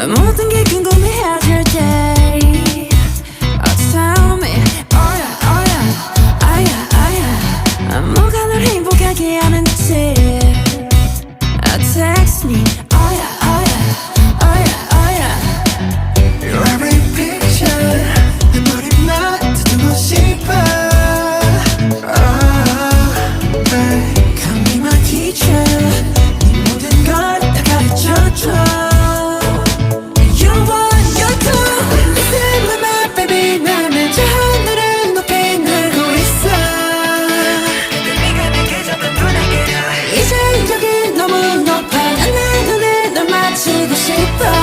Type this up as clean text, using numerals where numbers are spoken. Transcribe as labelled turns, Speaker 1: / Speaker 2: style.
Speaker 1: 모든 게 궁금해질 때 tell me oh yeah oh yeah oh yeah oh yeah 뭐가 널 행복하게 하는지 text me oh yeah oh yeah oh yeah oh yeah
Speaker 2: Your every picture 내 머리만 듣고 싶어
Speaker 1: Come be my teacher 네 모든 걸 다 가르쳐줘 You want your two Listen with my baby 나는 저 하늘을 높이 날고 있어
Speaker 2: 네가 내게 잡은 눈에
Speaker 1: 이제 여기 너무 높아 난 내 눈에 널 맞추고 싶어